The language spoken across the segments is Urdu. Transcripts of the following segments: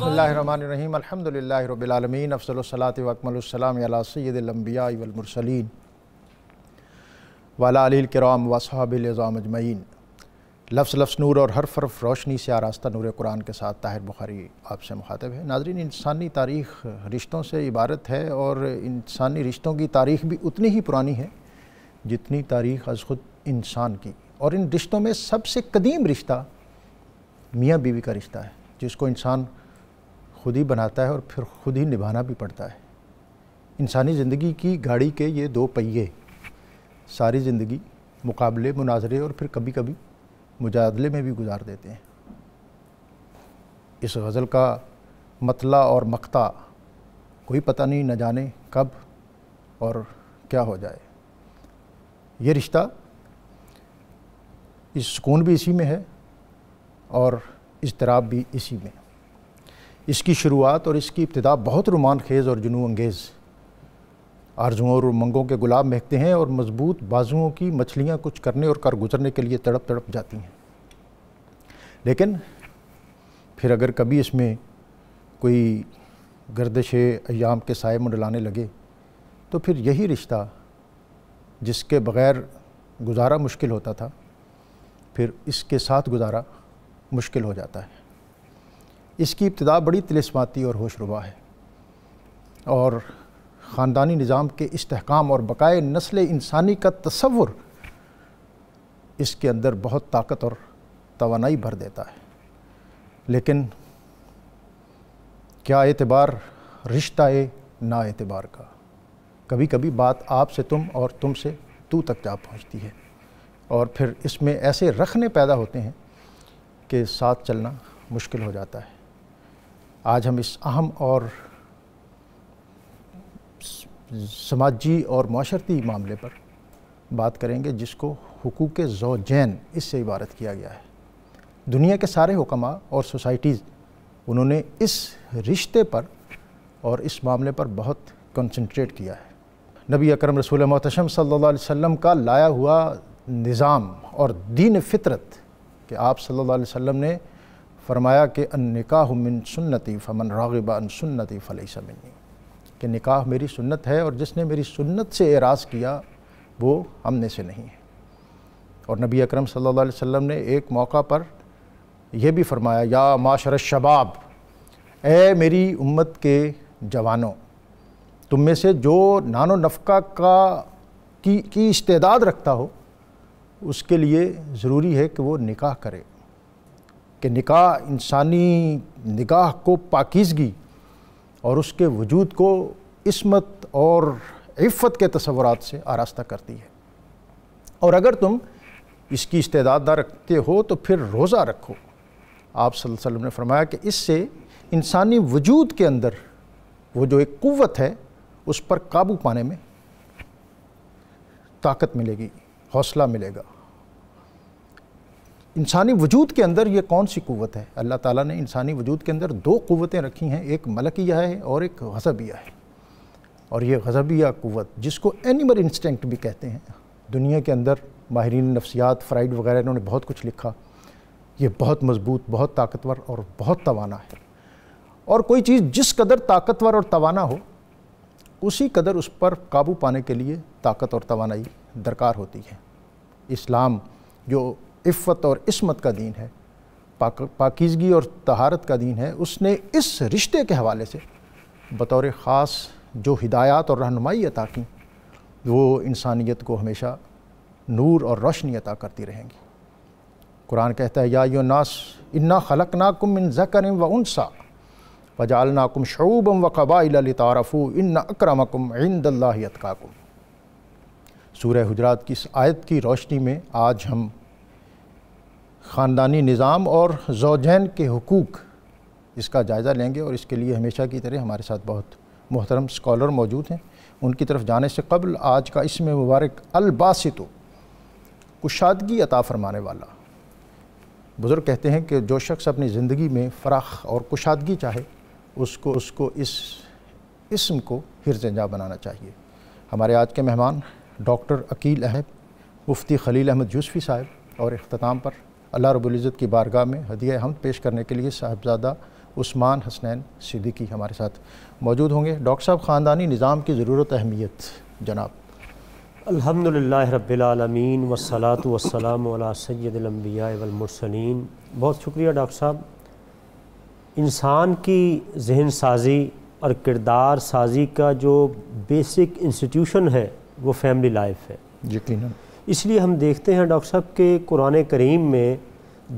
بسم اللہ الرحمن الرحیم الحمدللہ رب العالمین افضل الصلاۃ و اکمل السلام علی سید الانبیاء والمرسلین وعلی آلہ الکرام واصحابہ العظام اجمعین۔ لفظ لفظ نور اور حرف حرف روشنی سے آراستہ نور قرآن کے ساتھ طاہر بخاری آپ سے مخاطب ہے۔ ناظرین، انسانی تاریخ رشتوں سے عبارت ہے اور انسانی رشتوں کی تاریخ بھی اتنی ہی پرانی ہے جتنی تاریخ از خود انسان کی، اور ان رشتوں میں سب سے قدیم رشتہ میاں بیوی کا رشتہ ہے، جس کو انسان خود ہی بناتا ہے اور پھر خود ہی نبھانا بھی پڑتا ہے۔ انسانی زندگی کی گاڑی کے یہ دو پہیے ساری زندگی مقابلے، مناظرے اور پھر کبھی کبھی مجادلے میں بھی گزار دیتے ہیں۔ اس غزل کا مطلع اور مقطع کوئی پتہ نہیں، نہ جانے کب اور کیا ہو جائے۔ یہ رشتہ اس سکون بھی اسی میں ہے اور اضطراب بھی اسی میں۔ اس کی شروعات اور اس کی ابتدا بہت رومان خیز اور جنون انگیز، آرزوؤں اور امنگوں کے گلاب مہکتے ہیں اور مضبوط بازوؤں کی مچھلیاں کچھ کرنے اور کر گزرنے کے لیے تڑپ تڑپ جاتی ہیں۔ لیکن پھر اگر کبھی اس میں کوئی گردش ایام کے سائے منڈلانے لگے تو پھر یہی رشتہ جس کے بغیر گزارا مشکل ہوتا تھا، پھر اس کے ساتھ گزارا مشکل ہو جاتا ہے۔ اس کی ابتدا بڑی طلسماتی اور ہوش ربا ہے، اور خاندانی نظام کے استحکام اور بقائے نسل انسانی کا تصور اس کے اندر بہت طاقت اور توانائی بھر دیتا ہے۔ لیکن کیا اعتبار رشتہ نا اعتبار کا؟ کبھی کبھی بات آپ سے تم اور تم سے تو تک جا پہنچتی ہے، اور پھر اس میں ایسے رخنے پیدا ہوتے ہیں کہ ساتھ چلنا مشکل ہو جاتا ہے۔ آج ہم اس اہم اور سماجی اور معاشرتی معاملے پر بات کریں گے جس کو حقوق زوجین اس سے عبارت کیا گیا ہے۔ دنیا کے سارے حکماء اور سوسائٹیز انہوں نے اس رشتے پر اور اس معاملے پر بہت کنسنٹریٹ کیا ہے۔ نبی اکرم رسول محتشم صلی اللہ علیہ وسلم کا لایا ہوا نظام اور دین فطرت کہ آپ صلی اللہ علیہ وسلم نے فرمایا کہ النکاح من سنتی فمن راغب عن سنتی فلیس منی، کہ نکاح میری سنت ہے اور جس نے میری سنت سے اعراض کیا وہ ہم میں سے نہیں ہے۔ اور نبی اکرم صلی اللہ علیہ وسلم نے ایک موقع پر یہ بھی فرمایا، یا معاشر الشباب، اے میری امت کے جوانوں، تم میں سے جو نان و نفقہ کی استعداد رکھتا ہو اس کے لیے ضروری ہے کہ وہ نکاح کرے، کہ نکاح انسانی نگاہ کو پاکیزگی اور اس کے وجود کو عصمت اور عفت کے تصورات سے آراستہ کرتی ہے۔ اور اگر تم اس کی استعداد نہ رکھتے ہو تو پھر روزہ رکھو۔ آپ صلی اللہ علیہ وسلم نے فرمایا کہ اس سے انسانی وجود کے اندر وہ جو ایک قوت ہے اس پر قابو پانے میں طاقت ملے گی، حوصلہ ملے گا۔ انسانی وجود کے اندر یہ کون سی قوت ہے؟ اللہ تعالیٰ نے انسانی وجود کے اندر دو قوتیں رکھی ہیں، ایک ملکیہ ہے اور ایک غضبیہ ہے۔ اور یہ غضبیہ قوت جس کو اینیمل انسٹنکٹ بھی کہتے ہیں، دنیا کے اندر ماہرین نفسیات فرائیڈ وغیرہ انہوں نے بہت کچھ لکھا، یہ بہت مضبوط، بہت طاقتور اور بہت توانا ہے۔ اور کوئی چیز جس قدر طاقتور اور توانا ہو اسی قدر اس پر قابو پانے کے لیے طاقت اور توانائی درکار ہوتی ہے۔ اسلام جو عفت اور عصمت کا دین ہے، پاکیزگی اور طہارت کا دین ہے، اس نے اس رشتے کے حوالے سے بطور خاص جو ہدایات اور رہنمائی عطا کی وہ انسانیت کو ہمیشہ نور اور روشنی عطا کرتی رہیں گی۔ قرآن کہتا ہے، یا ایھا الناس انا خلقناکم من ذکر و انثی وجعلناکم شعوبا وقبائل لتعارفوا ان اکرمکم عند اللہ اتقاکم۔ سورہ حجرات کی اس آیت کی روشنی میں آج ہم خاندانی نظام اور زوجین کے حقوق اس کا جائزہ لیں گے، اور اس کے لیے ہمیشہ کی طرح ہمارے ساتھ بہت محترم اسکالر موجود ہیں۔ ان کی طرف جانے سے قبل آج کا اسم مبارک الباسط، کشادگی عطا فرمانے والا۔ بزرگ کہتے ہیں کہ جو شخص اپنی زندگی میں فراخ اور کشادگی چاہے اس کو اس اسم کو حرز جاں بنانا چاہیے۔ ہمارے آج کے مہمان ڈاکٹر عقیل احمد، مفتی خلیل احمد یوسفی صاحب، اور اختتام پر اللہ رب العزت کی بارگاہ میں ہدیہ حمد پیش کرنے کے لیے صاحبزادہ عثمان حسنین صدیقی ہمارے ساتھ موجود ہوں گے۔ ڈاکٹر صاحب، خاندانی نظام کی ضرورت اہمیت جناب۔ الحمدللہ رب العالمین والصلاة والسلام علی سید الانبیاء والمرسلین۔ بہت شکریہ ڈاکٹر صاحب۔ انسان کی ذہن سازی اور کردار سازی کا جو بیسک انسٹیٹیوشن ہے وہ فیملی لائف ہے۔ یقیناً۔ اس لیے ہم دیکھتے ہیں ڈاکٹر صاحب کہ قرآن کریم میں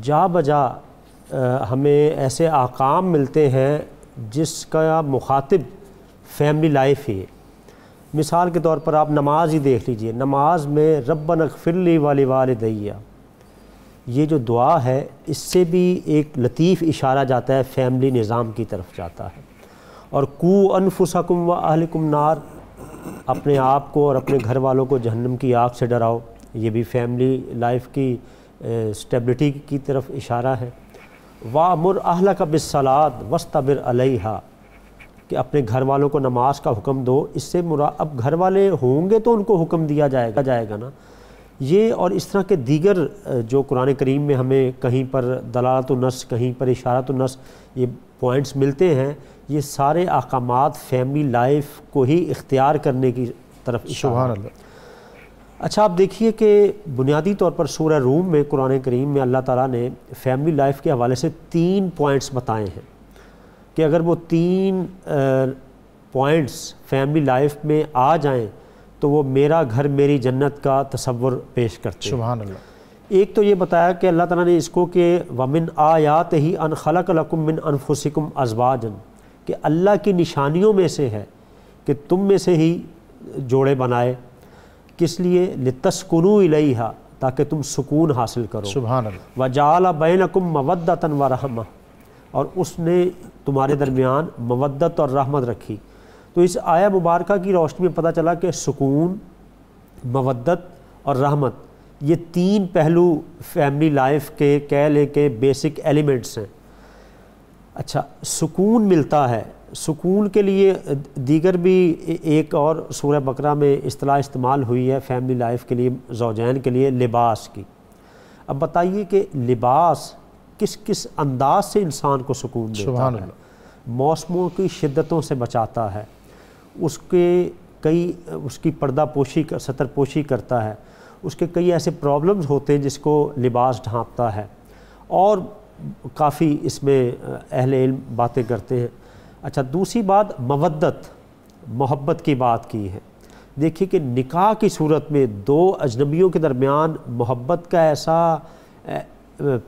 جا بجا ہمیں ایسے احکام ملتے ہیں جس کا مخاطب فیملی لائف ہی ہے۔ مثال کے طور پر آپ نماز ہی دیکھ لیجئے، نماز میں ربنا اغفر لی ولوالدی، یہ جو دعا ہے اس سے بھی ایک لطیف اشارہ جاتا ہے فیملی نظام کی طرف جاتا ہے۔ اور قوا انفسکم واہلکم نار، اپنے آپ کو اور اپنے گھر والوں کو جہنم کی آگ سے ڈراؤ، یہ بھی فیملی لائف کی سٹیبلٹی کی طرف اشارہ ہے۔ وَأْمُرْ أَهْلَكَ بِالصَّلَاةِ وَاسْتَبِرْ عَلَيْهَا، کہ اپنے گھر والوں کو نماز کا حکم دو۔ اس سے اب گھر والے ہوں گے تو ان کو حکم دیا جائے گا نا۔ یہ اور اس طرح کے دیگر جو قرآن کریم میں ہمیں کہیں پر دلالت النص، کہیں پر اشارت النص، یہ پوائنٹس ملتے ہیں، یہ سارے احکامات فیملی لائف کو ہی اختیار کرنے کی طرف اشارہ۔ سبحان اللہ۔ اچھا، آپ دیکھیے کہ بنیادی طور پر سورہ روم میں قرآن کریم میں اللہ تعالیٰ نے فیملی لائف کے حوالے سے 3 پوائنٹس بتائے ہیں کہ اگر وہ 3 پوائنٹس فیملی لائف میں آ جائیں تو وہ میرا گھر میری جنت کا تصور پیش کرتے ہیں۔ سبحان اللہ۔ ایک تو یہ بتایا کہ اللہ تعالیٰ نے اس کو کہ وَمِنْ آیَاتِهِ أَنْ خَلَقَ لَكُم مِّنْ أَنفُسِكُمْ أَزْوَاجًا، کہ اللہ کی نشانیوں میں سے ہے کہ تم میں سے ہی جوڑے بنائے، کس لیے؟ لِتَسْكُنُوا إِلَيْهَا، تاکہ تم سکون حاصل کرو۔ سبحان اللہ۔ وَجَعَلَ بَيْنَكُمْ مَوَدَّةً وَرَحْمَةً، اور اس نے تمہارے درمیان مودت اور رحمت رکھی۔ تو اس آیہ مبارکہ کی روشنی میں پتہ چلا کہ سکون، مودت اور رحمت، یہ 3 پہلو فیملی لائف کے کہہ لیں کہ بیسک ایلیمنٹس ہیں۔ اچھا، سکون ملتا ہے، سکون کے لیے دیگر بھی ایک اور سورہ بقرہ میں اصطلاح استعمال ہوئی ہے فیملی لائف کے لیے، زوجین کے لیے، لباس کی۔ اب بتائیے کہ لباس کس کس انداز سے انسان کو سکون دیتا سبحان ہے؟ اللہ۔ موسموں کی شدتوں سے بچاتا ہے، اس کی پردہ پوشی، ستر پوشی کرتا ہے، اس کے کئی ایسے پرابلمز ہوتے ہیں جس کو لباس ڈھانپتا ہے، اور کافی اس میں اہل علم باتیں کرتے ہیں۔ اچھا، دوسری بات مودت، محبت کی بات کی ہے۔ دیکھیے کہ نکاح کی صورت میں 2 اجنبیوں کے درمیان محبت کا ایسا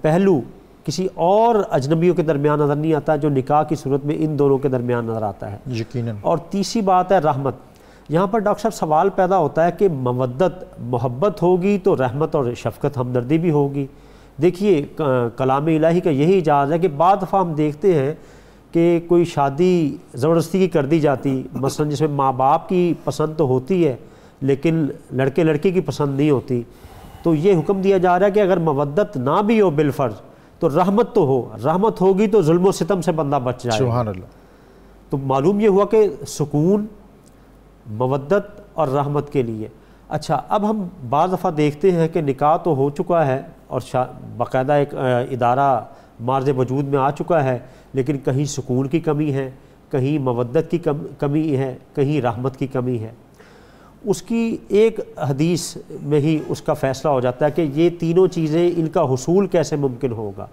پہلو کسی اور اجنبیوں کے درمیان نظر نہیں آتا جو نکاح کی صورت میں ان دونوں کے درمیان نظر آتا ہے۔ یقیناً۔ اور تیسری بات ہے رحمت۔ یہاں پر ڈاکٹر صاحب سوال پیدا ہوتا ہے کہ مودت، محبت ہوگی تو رحمت اور شفقت، ہمدردی بھی ہوگی۔ دیکھیے کلام الہی کا یہی اجاز ہے کہ بعض دفعہ ہم دیکھتے ہیں کہ کوئی شادی زبردستی کی کر دی جاتی، مثلا جس میں ماں باپ کی پسند تو ہوتی ہے لیکن لڑکے لڑکی کی پسند نہیں ہوتی، تو یہ حکم دیا جا رہا ہے کہ اگر مودت نہ بھی ہو بالفرض تو رحمت تو ہو، رحمت ہوگی تو ظلم و ستم سے بندہ بچ جائے۔ سبحان اللہ۔ تو معلوم یہ ہوا کہ سکون، مودت اور رحمت کے لیے۔ اچھا، اب ہم بعض دفعہ دیکھتے ہیں کہ نکاح تو ہو چکا ہے اور باقاعدہ ایک ادارہ مارز وجود میں آ چکا ہے، لیکن کہیں سکون کی کمی ہے، کہیں مودت کی کمی ہے، کہیں رحمت کی کمی ہے۔ اس کی ایک حدیث میں ہی اس کا فیصلہ ہو جاتا ہے کہ یہ تینوں چیزیں، ان کا حصول کیسے ممکن ہوگا۔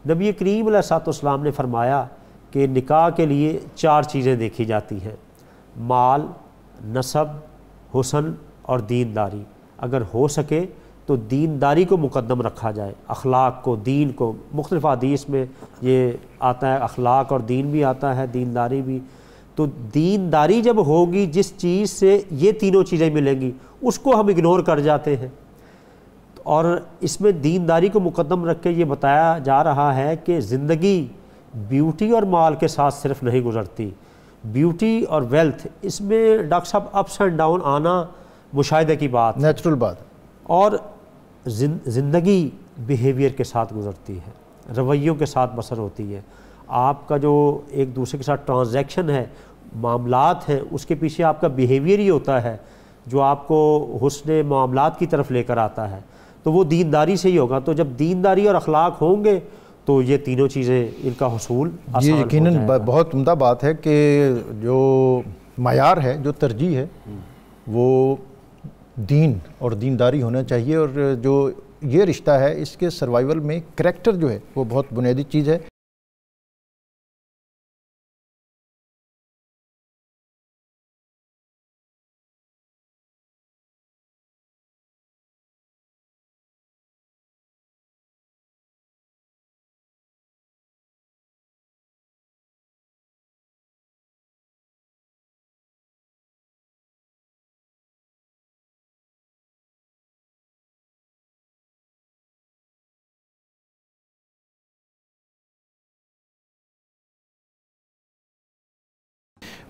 نبی کریم علیہ الصلوۃ والسلام نے فرمایا کہ نکاح کے لیے 4 چیزیں دیکھی جاتی ہیں: مال، نسب، حسن اور دینداری۔ اگر ہو سکے تو دینداری کو مقدم رکھا جائے، اخلاق کو، دین کو۔ مختلف حدیث میں یہ آتا ہے، اخلاق اور دین بھی آتا ہے، دینداری بھی۔ تو دینداری جب ہوگی، جس چیز سے یہ تینوں چیزیں ملیں گی اس کو ہم اگنور کر جاتے ہیں۔ اور اس میں دینداری کو مقدم رکھ کے یہ بتایا جا رہا ہے کہ زندگی بیوٹی اور مال کے ساتھ صرف نہیں گزرتی، بیوٹی اور ویلتھ، اس میں ڈاکٹر صاحب اپس اینڈ ڈاؤن آنا مشاہدے کی بات، نیچرل بات۔ اور زندگی بیہیویئر کے ساتھ گزرتی ہے، رویوں کے ساتھ بسر ہوتی ہے۔ آپ کا جو ایک دوسرے کے ساتھ ٹرانزیکشن ہے، معاملات ہیں، اس کے پیچھے آپ کا بیہیویئر ہی ہوتا ہے جو آپ کو حسن معاملات کی طرف لے کر آتا ہے۔ تو وہ دینداری سے ہی ہوگا۔ تو جب دینداری اور اخلاق ہوں گے تو یہ تینوں چیزیں ان کا حصول یہ یقیناً بہت عمدہ بات ہے کہ جو معیار ہے، جو ترجیح ہے، وہ دین اور دینداری ہونا چاہیے، اور جو یہ رشتہ ہے اس کے سروائیول میں کریکٹر جو ہے وہ بہت بنیادی چیز ہے۔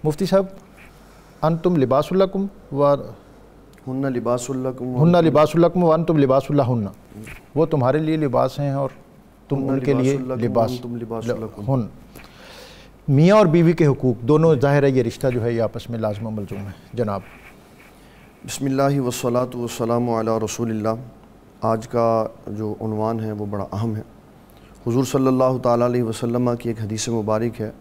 مفتی صاحب، انتم لباس لکم و ہن لباس لکم لباس لکم و انتم لباس لہن، وہ تمہارے لیے لباس ہیں اور تم ان کے لیے لباس ہن۔ میاں اور بیوی کے حقوق دونوں، ظاہر ہے یہ رشتہ جو ہے یہ آپس میں لازم و ملزوم ہے۔ جناب بسم اللہ والصلاۃ والسلام علی رسول اللہ۔ آج کا جو عنوان ہے وہ بڑا اہم ہے۔ حضور صلی اللہ تعالیٰ علیہ وسلم کی ایک حدیث مبارک ہے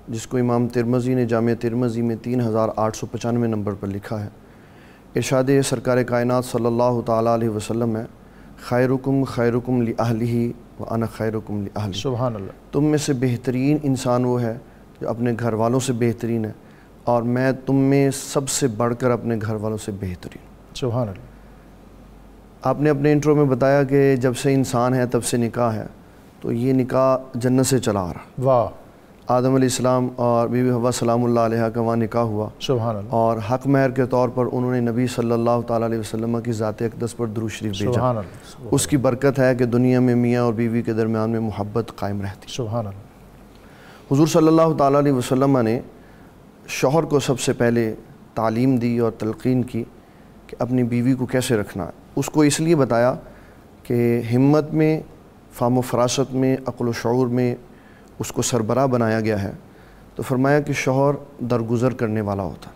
جس کو امام ترمذی نے جامع ترمذی میں 3895 نمبر پر لکھا ہے۔ ارشاد سرکار کائنات صلی اللہ تعالیٰ علیہ وسلم ہے، خیرکم خیرکم لأہلہ وانا خیرکم لأہلی۔ سبحان اللہ۔ تم میں سے بہترین انسان وہ ہے جو اپنے گھر والوں سے بہترین ہے، اور میں تم میں سب سے بڑھ کر اپنے گھر والوں سے بہترین۔ سبحان اللہ۔ آپ نے اپنے انٹرو میں بتایا کہ جب سے انسان ہے تب سے نکاح ہے، تو یہ نکاح جنت سے چلا آ رہا۔ واہ۔ آدم علیہ السلام اور بی بی حوا سلام اللہ علیہ کا وہاں نکاح ہوا، سبحان اللہ۔ اور حق مہر کے طور پر انہوں نے نبی صلی اللہ تعالیٰ علیہ وسلم کی ذات اقدس پر درود شریف بھیجا۔ سبحان اللہ۔ اس کی برکت ہے کہ دنیا میں میاں اور بیوی کے درمیان میں محبت قائم رہتی۔ سبحان اللہ۔ حضور صلی اللہ تعالیٰ علیہ وسلم نے شوہر کو سب سے پہلے تعلیم دی اور تلقین کی کہ اپنی بیوی کو کیسے رکھنا ہے۔ اس کو اس لیے بتایا کہ ہمت میں، فہم و فراست میں، عقل و شعور میں اس کو سربراہ بنایا گیا ہے، تو فرمایا کہ شوہر درگزر کرنے والا ہوتا۔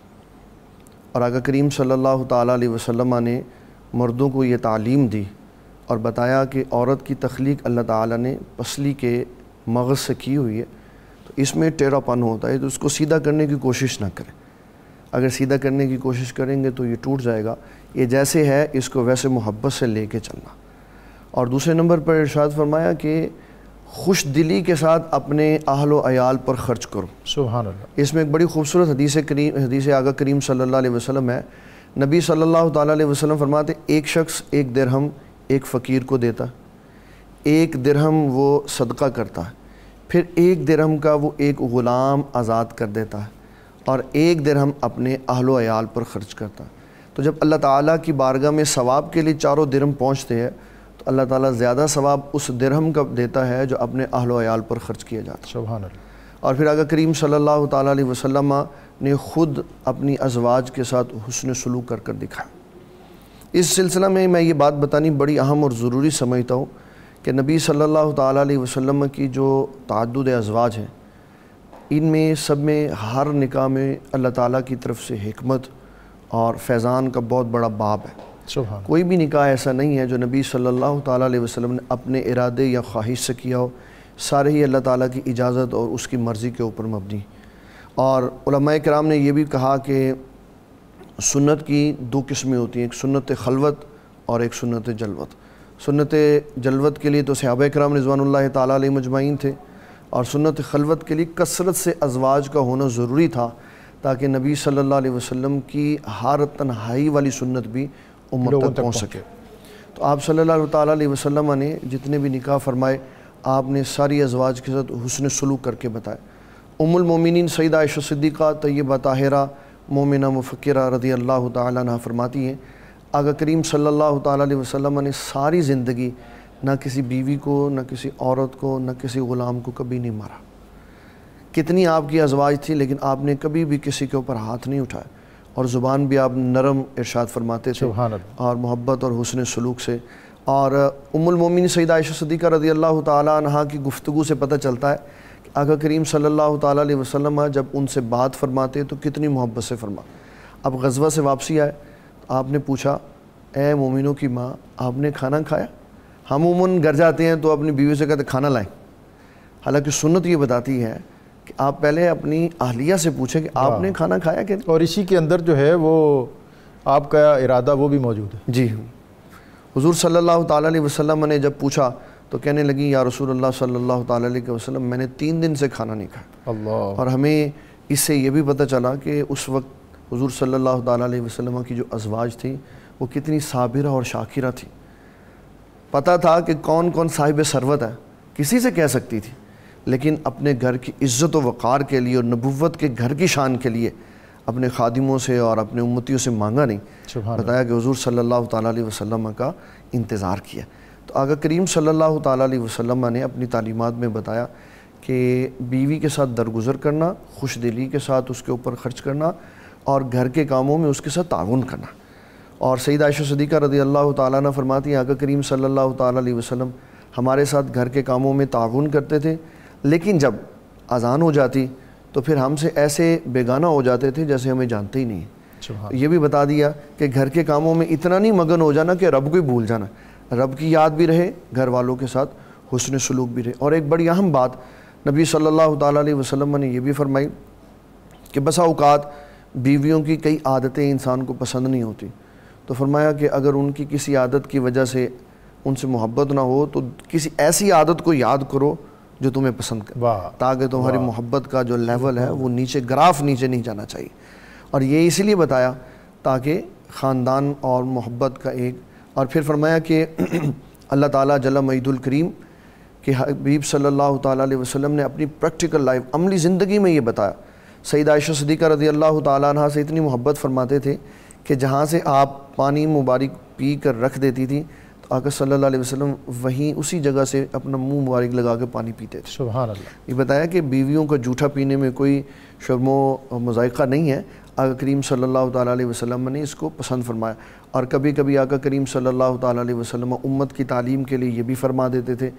اور آقا کریم صلی اللہ تعالیٰ علیہ وسلم نے مردوں کو یہ تعلیم دی اور بتایا کہ عورت کی تخلیق اللہ تعالیٰ نے پسلی کے مغز سے کی ہوئی ہے، تو اس میں ٹیڑھا پن ہوتا ہے، تو اس کو سیدھا کرنے کی کوشش نہ کریں۔ اگر سیدھا کرنے کی کوشش کریں گے تو یہ ٹوٹ جائے گا۔ یہ جیسے ہے اس کو ویسے محبت سے لے کے چلنا۔ اور دوسرے نمبر پر ارشاد فرمایا کہ خوش دلی کے ساتھ اپنے اہل و عیال پر خرچ کرو۔ سبحان اللہ۔ اس میں ایک بڑی خوبصورت حدیث آقا کریم صلی اللہ علیہ وسلم ہے۔ نبی صلی اللہ تعالیٰ علیہ وسلم فرماتے ایک شخص 1 درہم ایک فقیر کو دیتا، 1 درہم وہ صدقہ کرتا ہے، پھر 1 درہم کا وہ ایک غلام آزاد کر دیتا ہے، اور 1 درہم اپنے اہل و عیال پر خرچ کرتا ہے۔ تو جب اللہ تعالیٰ کی بارگاہ میں ثواب کے لیے 4 درہم پہنچتے ہیں تو اللہ تعالیٰ زیادہ ثواب اس درہم کا دیتا ہے جو اپنے اہل و عیال پر خرچ کیا جاتا ہے۔ سبحان اللہ۔ اور پھر آقا کریم صلی اللہ تعالیٰ علیہ وسلم نے خود اپنی ازواج کے ساتھ حسن سلوک کر دکھایا۔ اس سلسلہ میں میں یہ بات بتانی بڑی اہم اور ضروری سمجھتا ہوں کہ نبی صلی اللہ تعالیٰ علیہ وسلم کی جو تعدد ازواج ہیں، ان میں سب میں ہر نکاح میں اللہ تعالیٰ کی طرف سے حکمت اور فیضان کا بہت بڑا باب ہے۔ سبحان۔ کوئی بھی نکاح ایسا نہیں ہے جو نبی صلی اللہ تعالیٰ علیہ وسلم نے اپنے ارادے یا خواہش سے کیا ہو، سارے ہی اللہ تعالیٰ کی اجازت اور اس کی مرضی کے اوپر مبنی۔ اور علماء کرام نے یہ بھی کہا کہ سنت کی 2 قسمیں ہوتی ہیں، ایک سنت خلوت اور ایک سنت جلوت۔ سنت جلوت کے لیے تو صحابہ کرام رضوان اللہ تعالیٰ علیہ مجمعین تھے، اور سنت خلوت کے لیے کثرت سے ازواج کا ہونا ضروری تھا تاکہ نبی صلی اللہ علیہ وسلم کی ہر تنہائی والی سنت بھی امت تک پہنچ سکے۔ تو آپ صلی اللہ تعالیٰ علیہ وسلم نے جتنے بھی نکاح فرمائے، آپ نے ساری ازواج کے ساتھ حسن سلوک کر کے بتائے۔ ام المومنین سیدہ عائشہ صدیقہ طیبہ طاہرہ مومنہ مفکرہ رضی اللہ تعالیٰ عنہ فرماتی ہیں، آقا کریم صلی اللہ تعالیٰ علیہ وسلم نے ساری زندگی نہ کسی بیوی کو، نہ کسی عورت کو، نہ کسی غلام کو کبھی نہیں مارا۔ کتنی آپ کی ازواج تھی لیکن آپ نے کبھی بھی کسی کے اوپر ہاتھ نہیں اٹھائے، اور زبان بھی آپ نرم ارشاد فرماتے تھے اور محبت اور حسن سلوک سے۔ اور ام المومنین سیدہ عائشہ صدیقہ رضی اللہ تعالیٰ عنہ کی گفتگو سے پتہ چلتا ہے کہ آقا کریم صلی اللہ تعالیٰ علیہ وسلم جب ان سے بات فرماتے تو کتنی محبت سے فرما۔ اب غزوہ سے واپسی آئے تو آپ نے پوچھا، اے مومنوں کی ماں، آپ نے کھانا کھایا؟ ہم عموماً گھر جاتے ہیں تو اپنی بیوی سے کہتے کھانا لائیں، حالانکہ سنت یہ بتاتی ہے کہ آپ پہلے اپنی اہلیہ سے پوچھیں کہ آپ نے کھانا کھایا کہ نہیں. اور اسی کے اندر جو ہے وہ آپ کا ارادہ وہ بھی موجود ہے. جی حضور صلی اللہ تعالیٰ علیہ وسلم نے جب پوچھا تو کہنے لگی یا رسول اللہ صلی اللہ تعالیٰ علیہ وسلم میں نے 3 دن سے کھانا نہیں کھایا. اللہ. اور ہمیں اس سے یہ بھی پتہ چلا کہ اس وقت حضور صلی اللہ تعالیٰ علیہ وسلم کی جو ازواج تھیں وہ کتنی صابرہ اور شاکرہ تھیں. پتہ تھا کہ کون کون صاحب ثروت ہے, کسی سے کہہ سکتی تھی, لیکن اپنے گھر کی عزت و وقار کے لیے اور نبوت کے گھر کی شان کے لیے اپنے خادموں سے اور اپنے امتیوں سے مانگا نہیں, بتایا کہ حضور صلی اللہ تعالیٰ علیہ وسلم کا انتظار کیا. تو آقا کریم صلی اللہ تعالیٰ علیہ وسلم نے اپنی تعلیمات میں بتایا کہ بیوی کے ساتھ درگزر کرنا, خوش دلی کے ساتھ اس کے اوپر خرچ کرنا اور گھر کے کاموں میں اس کے ساتھ تعاون کرنا. اور سیدہ عائشہ صدیقہ رضی اللہ تعالیٰ عنہ فرماتی ہیں آقا کریم صلی اللہ تعالیٰ علیہ وسلم ہمارے ساتھ گھر کے کاموں میں تعاون کرتے تھے, لیکن جب اذان ہو جاتی تو پھر ہم سے ایسے بیگانہ ہو جاتے تھے جیسے ہمیں جانتے ہی نہیں. یہ بھی بتا دیا کہ گھر کے کاموں میں اتنا نہیں مگن ہو جانا کہ رب کو ہی بھول جانا, رب کی یاد بھی رہے, گھر والوں کے ساتھ حسن سلوک بھی رہے. اور ایک بڑی اہم بات نبی صلی اللہ تعالیٰ علیہ وسلم نے یہ بھی فرمائی کہ بسا اوقات بیویوں کی کئی عادتیں انسان کو پسند نہیں ہوتی, تو فرمایا کہ اگر ان کی کسی عادت کی وجہ سے ان سے محبت نہ ہو تو کسی ایسی عادت کو یاد کرو جو تمہیں پسند کرے, تاکہ تمہاری محبت کا جو لیول ہے وہ نیچے, گراف نیچے نہیں جانا چاہیے. اور یہ اسی لیے بتایا تاکہ خاندان اور محبت کا ایک. اور پھر فرمایا کہ اللہ تعالیٰ جل مجید الکریم کہ حبیب صلی اللہ تعالیٰ علیہ وسلم نے اپنی پریکٹیکل لائف, عملی زندگی میں یہ بتایا. سیدہ عائشہ صدیقہ رضی اللہ تعالیٰ عنہ سے اتنی محبت فرماتے تھے کہ جہاں سے آپ پانی مبارک پی کر رکھ دیتی تھی تو آقا صلی اللہ علیہ وسلم وہیں اسی جگہ سے اپنا منہ مبارک لگا کے پانی پیتے تھے. سبحان اللہ. یہ بتایا کہ بیویوں کا جھوٹا پینے میں کوئی شرم و مذائقہ نہیں ہے. آقا کریم صلی اللہ تعالیٰ علیہ وسلم نے اس کو پسند فرمایا. اور کبھی کبھی آقا کریم صلی اللہ تعالیٰ علیہ وسلم امت کی تعلیم کے لیے یہ بھی فرما دیتے تھے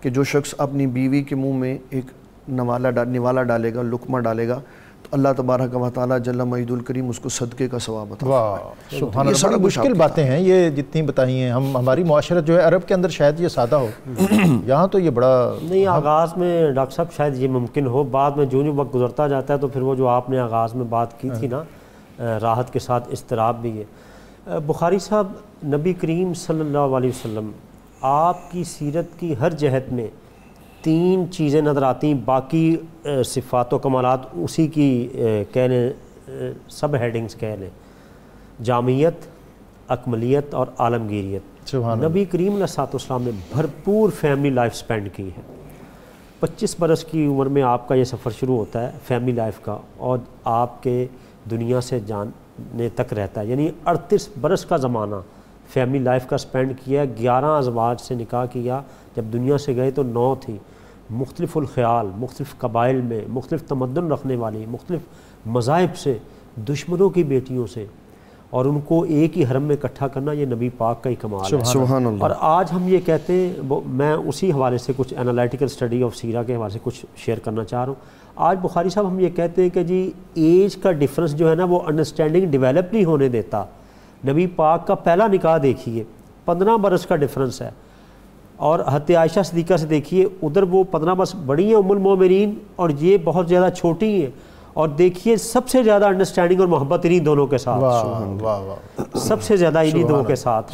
کہ جو شخص اپنی بیوی کے منہ میں ایک نوالا ڈالے گا, لقمہ ڈالے گا, تو اللہ تبارک و تعالیٰ جل مجید الکریم اس کو صدقے کا ثواب عطا فرمائے. سبحان اللہ. بڑی مشکل باتیں ہیں یہ جتنی بتائی ہیں. ہماری معاشرت جو ہے عرب کے اندر شاید یہ سادہ ہو, یہاں تو یہ بڑا نہیں. آغاز میں ڈاکٹر صاحب شاید یہ ممکن ہو, بعد میں جو وقت گزرتا جاتا ہے تو پھر وہ جو آپ نے آغاز میں بات کی تھی نا, راحت کے ساتھ اضطراب بھی ہے. بخاری صاحب, نبی کریم صلی اللہ علیہ وسلم آپ کی سیرت کی ہر جہت میں 3 چیزیں نظر آتی ہیں, باقی صفات و کمالات اسی کی کہہ لیں سب ہیڈنگز کہہ لیں, جامعیت, اکملیت اور عالمگیریت. نبی کریم علیہ السلام نے بھرپور فیملی لائف سپینڈ کی ہے. 25 برس کی عمر میں آپ کا یہ سفر شروع ہوتا ہے فیملی لائف کا, اور آپ کے دنیا سے جانے تک رہتا ہے. یعنی 38 برس کا زمانہ فیملی لائف کا سپینڈ کیا. 11 ازواج سے نکاح کیا, جب دنیا سے گئے تو 9 تھی. مختلف الخیال, مختلف قبائل میں, مختلف تمدن رکھنے والی, مختلف مذاہب سے, دشمنوں کی بیٹیوں سے, اور ان کو ایک ہی حرم میں اکٹھا کرنا, یہ نبی پاک کا ہی کمال ہے. سبحان اللہ. اور آج ہم یہ کہتے ہیں, میں اسی حوالے سے کچھ انالائٹیکل اسٹڈی آف سیرہ کے حوالے سے کچھ شیئر کرنا چاہ رہا ہوں. آج بخاری صاحب ہم یہ کہتے ہیں کہ جی ایج کا ڈفرنس جو ہے نا وہ انڈرسٹینڈنگ ڈیولپ نہیں ہونے دیتا. نبی پاک کا پہلا نکاح دیکھیے 15 برس کا ڈفرنس ہے, اور حضرت عائشہ صدیقہ سے دیکھیے, ادھر وہ 15 برس بڑی ہیں ام المومنین اور یہ بہت زیادہ چھوٹی ہیں, اور دیکھیے سب سے زیادہ انڈرسٹینڈنگ اور محبت انہی دونوں کے ساتھ, سب سے زیادہ انہی دونوں کے ساتھ.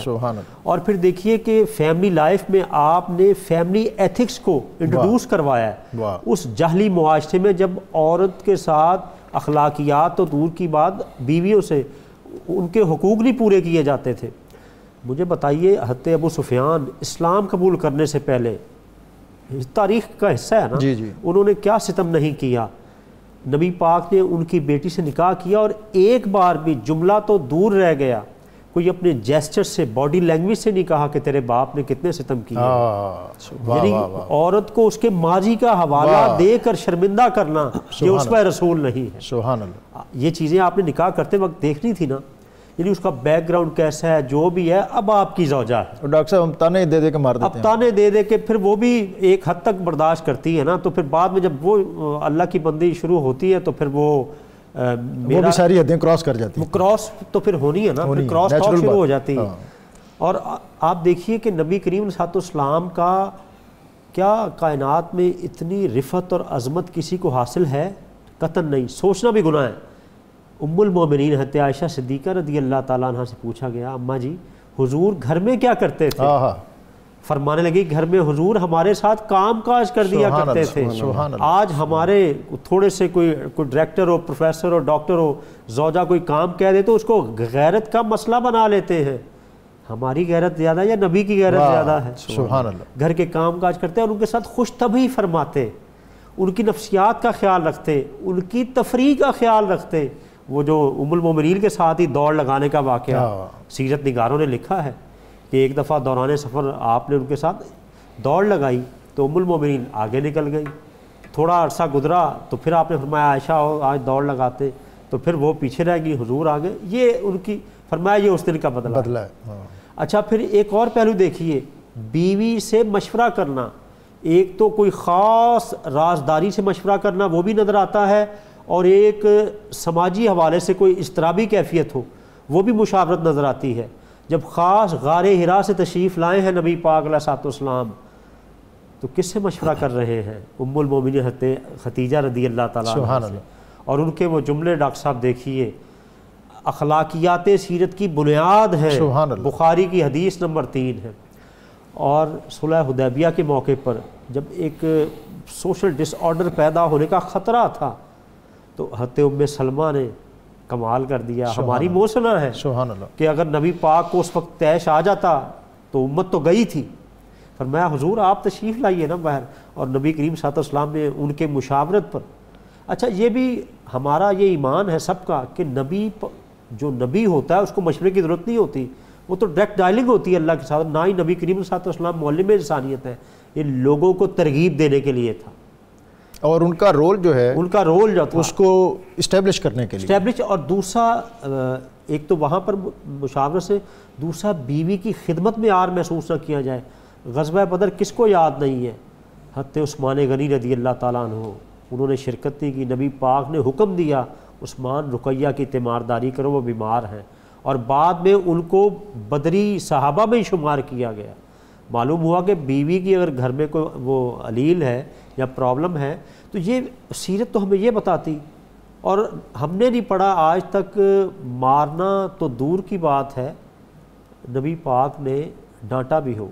اور پھر دیکھیے کہ فیملی لائف میں آپ نے فیملی ایتھکس کو انٹروڈیوس کروایا ہے. اس جاہلی معاشرے میں جب عورت کے ساتھ اخلاقیات تو دور کی بات, بیویوں سے ان کے حقوق نہیں پورے کیے جاتے تھے. مجھے بتائیے حضرت ابو سفیان اسلام قبول کرنے سے پہلے, تاریخ کا حصہ ہے نا, انہوں نے کیا ستم نہیں کیا. نبی پاک نے ان کی بیٹی سے نکاح کیا, اور ایک بار بھی جملہ تو دور رہ گیا, کوئی اپنے جیسچر سے, باڈی لینگویج سے نہیں کہا کہ تیرے باپ نے کتنے ستم کیے. یعنی عورت کو اس کے ماضی کا حوالہ دے کر شرمندہ کرنا یہ اس کا رسول نہیں ہے. سبحان اللہ. یہ چیزیں آپ نے نکاح کرتے وقت دیکھنی تھی نا, یعنی اس کا بیک گراؤنڈ کیسا ہے, جو بھی ہے. اب آپ کی زوجہ ہے, ڈاکٹر صاحب ہم تانے دے دے کے مار دیتے ہیں. اب تانے دے دے کے پھر وہ بھی ایک حد تک برداشت کرتی ہے نا, تو پھر بعد میں جب وہ اللہ کی بندی شروع ہوتی ہے تو پھر وہ بھی ساری حدیں کراس کر جاتی ہیں. کراس تو پھر ہونی ہے نا, پھر کراس ٹاک شروع ہو جاتی ہے. اور آپ دیکھیے کہ نبی کریم صلی اللہ علیہ وسلم کا کیا کائنات میں اتنی رفعت اور عظمت کسی کو حاصل ہے؟ قطعاً نہیں، سوچنا بھی گناہ ہے۔ ام المومنین حضرت عائشہ صدیقہ رضی اللہ تعالیٰ عنہ سے پوچھا گیا، اماں جی حضور گھر میں کیا کرتے تھے؟ فرمانے لگی گھر میں حضور ہمارے ساتھ کام کاج کر دیا کرتے تھے۔ آج ہمارے تھوڑے سے کوئی ڈائریکٹر ہو، پروفیسر ہو، ڈاکٹر ہو، زوجہ کوئی کام کہہ دے تو اس کو غیرت کا مسئلہ بنا لیتے ہیں۔ ہماری غیرت زیادہ یا نبی کی غیرت زیادہ ہے؟ سبحان اللہ۔ گھر کے کام کاج کرتے اور ان کے ساتھ خوش طبعی فرماتے، ان کی نفسیات کا خیال رکھتے، ان کی تفریح کا خیال رکھتے۔ وہ جو ام المومنین کے ساتھ ہی دوڑ لگانے کا واقعہ سیرت نگاروں نے لکھا ہے کہ ایک دفعہ دوران سفر آپ نے ان کے ساتھ دوڑ لگائی تو ام المومنین آگے نکل گئی، تھوڑا عرصہ گزرا تو پھر آپ نے فرمایا عائشہ آج دوڑ لگاتے، تو پھر وہ پیچھے رہ گئی، حضور آگے۔ یہ ان کی فرمایا یہ اس دن کا بدلہ ہے۔ اچھا پھر ایک اور پہلو دیکھیے، بیوی سے مشورہ کرنا، ایک تو کوئی خاص رازداری سے مشورہ کرنا وہ بھی نظر آتا ہے، اور ایک سماجی حوالے سے کوئی اضطرابی کیفیت ہو وہ بھی مشاورت نظر آتی ہے۔ جب خاص غار حرا سے تشریف لائے ہیں نبی پاک علیہ الصلوۃ والسلام تو کس سے مشورہ کر رہے ہیں؟ ام المومنین حضرت خدیجہ رضی اللہ تعالیٰ عنہ سے۔ اور ان کے وہ جملے ڈاکٹر صاحب دیکھیے، اخلاقیات سیرت کی بنیاد ہے، بخاری کی حدیث نمبر 3 ہے۔ اور صلح حدیبیہ کے موقع پر جب ایک سوشل ڈس آرڈر پیدا ہونے کا خطرہ تھا تو حضرت ام سلمہ نے کمال کر دیا۔ ہماری موسنا ہے کہ اگر نبی پاک کو اس وقت طیش آ جاتا تو امت تو گئی تھی، فرمایا حضور آپ تشریف لائیے نا باہر، اور نبی کریم صلی اللہ علیہ وسلم نے ان کے مشاورت پر۔ اچھا یہ بھی ہمارا یہ ایمان ہے سب کا کہ نبی جو نبی ہوتا ہے اس کو مشورے کی ضرورت نہیں ہوتی، وہ تو ڈائریکٹ ڈائلنگ ہوتی ہے اللہ کے ساتھ۔ نہ ہی نبی کریم صلی اللہ علیہ وسلم معلم انسانیت ہے، یہ لوگوں کو ترغیب دینے کے لیے تھا، اور ان کا رول جو ہے ان کا رول جو تھا اس کو اسٹیبلش کرنے کے لیے اور دوسرا ایک تو وہاں پر مشاورت سے، دوسرا بیوی کی خدمت میں عار محسوس نہ کیا جائے۔ غزوہ بدر کس کو یاد نہیں ہے؟ حضرت عثمان غنی رضی اللہ تعالیٰ عنہ، انہوں نے شرکت نہیں کی، نبی پاک نے حکم دیا عثمان رقیہ کی تیمارداری کرو، وہ بیمار ہیں، اور بعد میں ان کو بدری صحابہ میں شمار کیا گیا۔ معلوم ہوا کہ بیوی کی اگر گھر میں کوئی وہ علیل ہے یا پرابلم ہے تو یہ سیرت تو ہمیں یہ بتاتی، اور ہم نے نہیں پڑھا آج تک، مارنا تو دور کی بات ہے، نبی پاک نے ڈانٹا بھی ہو۔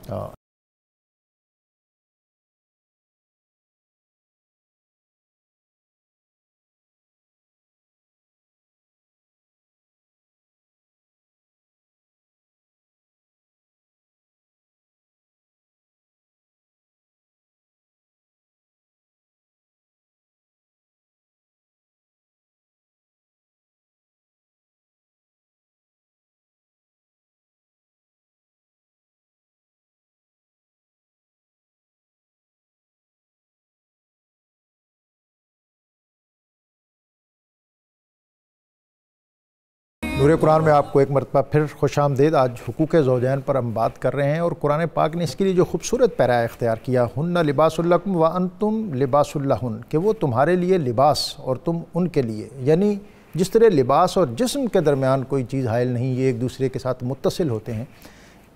نور قرآن میں آپ کو ایک مرتبہ پھر خوش آمدید۔ آج حقوق زوجین پر ہم بات کر رہے ہیں، اور قرآن پاک نے اس کے لیے جو خوبصورت پیرا اختیار کیا، ہن لباس لکم وانتم لباس لہن، کہ وہ تمہارے لیے لباس اور تم ان کے لیے، یعنی جس طرح لباس اور جسم کے درمیان کوئی چیز حائل نہیں، یہ ایک دوسرے کے ساتھ متصل ہوتے ہیں،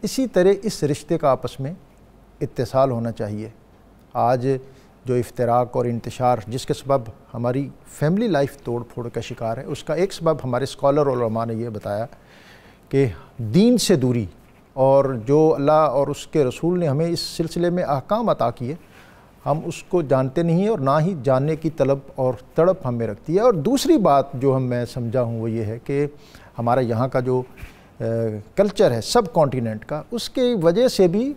اسی طرح اس رشتے کا آپس میں اتصال ہونا چاہیے۔ آج جو افتراق اور انتشار جس کے سبب ہماری فیملی لائف توڑ پھوڑ کا شکار ہے، اس کا ایک سبب ہمارے اسکالر اور علماء نے یہ بتایا کہ دین سے دوری، اور جو اللہ اور اس کے رسول نے ہمیں اس سلسلے میں احکام عطا کیے ہم اس کو جانتے نہیں ہیں، اور نہ ہی جاننے کی طلب اور تڑپ ہمیں رکھتی ہے۔ اور دوسری بات جو میں سمجھا ہوں وہ یہ ہے کہ ہمارا یہاں کا جو کلچر ہے سب کانٹیننٹ کا، اس کی وجہ سے بھی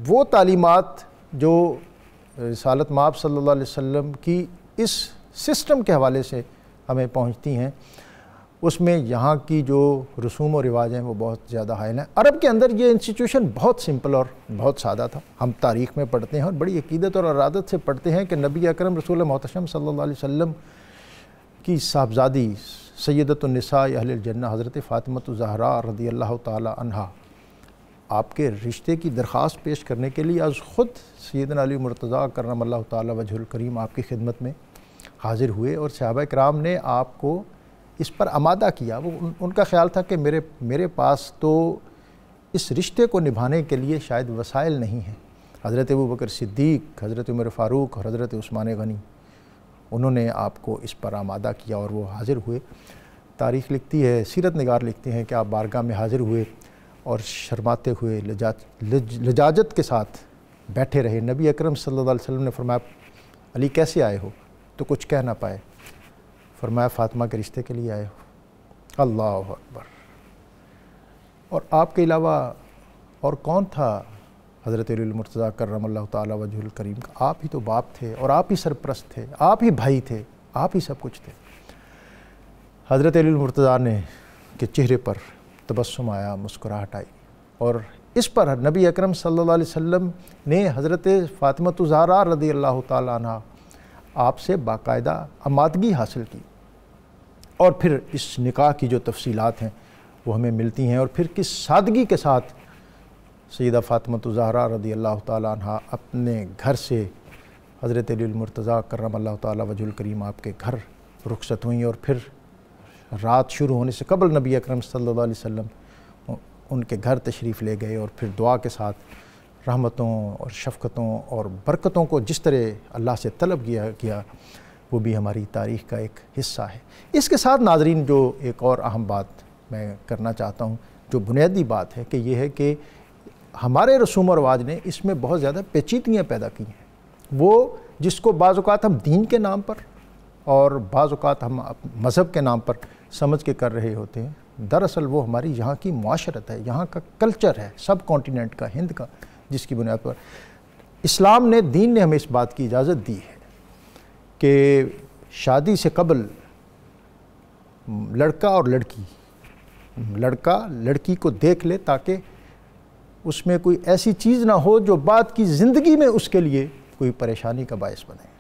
وہ تعلیمات جو رسالت مآب صلی اللہ علیہ وسلم کی اس سسٹم کے حوالے سے ہمیں پہنچتی ہیں، اس میں یہاں کی جو رسوم و رواج ہیں وہ بہت زیادہ حائل ہیں۔ عرب کے اندر یہ انسٹیٹیوشن بہت سمپل اور بہت سادہ تھا۔ ہم تاریخ میں پڑھتے ہیں اور بڑی عقیدت اور ارادت سے پڑھتے ہیں کہ نبی اکرم رسول محتشم صلی اللہ علیہ وسلم کی صاحبزادی سیدۃ النساء اہل الجنہ حضرت فاطمۃ الزہراء رضی اللہ تعالی عنہا آپ کے رشتے کی درخواست پیش کرنے کے لیے از خود سیدنا علی مرتضیٰ کرم اللہ تعالی وجہ الکریم آپ کی خدمت میں حاضر ہوئے، اور صحابہ کرام نے آپ کو اس پر آمادہ کیا۔ وہ ان کا خیال تھا کہ میرے پاس تو اس رشتے کو نبھانے کے لیے شاید وسائل نہیں ہیں، حضرت ابوبکر صدیق، حضرت عمر فاروق اور حضرت عثمان غنی، انہوں نے آپ کو اس پر آمادہ کیا اور وہ حاضر ہوئے۔ تاریخ لکھتی ہے، سیرت نگار لکھتے ہیں کہ آپ بارگاہ میں حاضر ہوئے اور شرماتے ہوئے لجاجت کے ساتھ بیٹھے رہے۔ نبی اکرم صلی اللہ علیہ وسلم نے فرمایا علی کیسے آئے ہو؟ تو کچھ کہہ نہ پائے، فرمایا فاطمہ کے رشتے کے لیے آئے ہو۔ اللہ اکبر! اور آپ کے علاوہ اور کون تھا حضرت علی المرتضیٰ کرم اللہ تعالیٰ وجہ الکریم کا؟ آپ ہی تو باپ تھے اور آپ ہی سرپرست تھے، آپ ہی بھائی تھے، آپ ہی سب کچھ تھے۔ حضرت علی المرتضیٰ نے کے چہرے پر تبسم آیا، مسکراہٹ آئی، اور اس پر نبی اکرم صلی اللہ علیہ وسلم نے حضرت فاطمہ الزہرا رضی اللہ تعالیٰ عنہ آپ سے باقاعدہ آمادگی حاصل کی، اور پھر اس نکاح کی جو تفصیلات ہیں وہ ہمیں ملتی ہیں، اور پھر کس سادگی کے ساتھ سیدہ فاطمہ الزہرا رضی اللہ تعالیٰ عنہ اپنے گھر سے حضرت علی المرتضیٰ کرم اللہ تعالیٰ وجہ الکریم آپ کے گھر رخصت ہوئیں، اور پھر رات شروع ہونے سے قبل نبی اکرم صلی اللہ علیہ وسلم ان کے گھر تشریف لے گئے، اور پھر دعا کے ساتھ رحمتوں اور شفقتوں اور برکتوں کو جس طرح اللہ سے طلب کیا وہ بھی ہماری تاریخ کا ایک حصہ ہے۔ اس کے ساتھ ناظرین جو ایک اور اہم بات میں کرنا چاہتا ہوں، جو بنیادی بات ہے، کہ یہ ہے کہ ہمارے رسوم و رواج نے اس میں بہت زیادہ پیچیدگیاں پیدا کی ہیں، وہ جس کو بعض اوقات ہم دین کے نام پر اور بعض اوقات ہم مذہب کے نام پر سمجھ کے کر رہے ہوتے ہیں، دراصل وہ ہماری یہاں کی معاشرت ہے، یہاں کا کلچر ہے، سب کانٹیننٹ کا، ہند کا، جس کی بنیاد پر اسلام نے، دین نے ہمیں اس بات کی اجازت دی ہے کہ شادی سے قبل لڑکا اور لڑکا لڑکی کو دیکھ لے تاکہ اس میں کوئی ایسی چیز نہ ہو جو بعد کی زندگی میں اس کے لیے کوئی پریشانی کا باعث بنے۔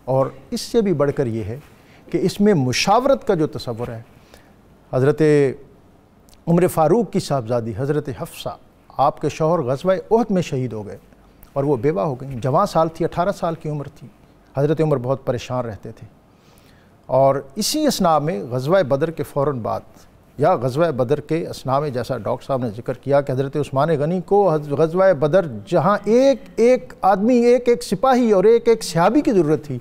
اور اس سے بھی بڑھ کر یہ ہے کہ اس میں مشاورت کا جو تصور ہے، حضرت عمر فاروق کی صاحبزادی حضرت حفصہ، آپ کے شوہر غزوہ احد میں شہید ہو گئے اور وہ بیوہ ہو گئیں، جوان سال تھی، 18 سال کی عمر تھی۔ حضرت عمر بہت پریشان رہتے تھے، اور اسی اثناء میں غزوہ بدر کے فوراً بعد یا غزوہ بدر کے اثناء میں، جیسا ڈاکٹر صاحب نے ذکر کیا کہ حضرت عثمان غنی کو غزوہ بدر جہاں ایک آدمی، ایک سپاہی اور ایک صحابی کی ضرورت تھی،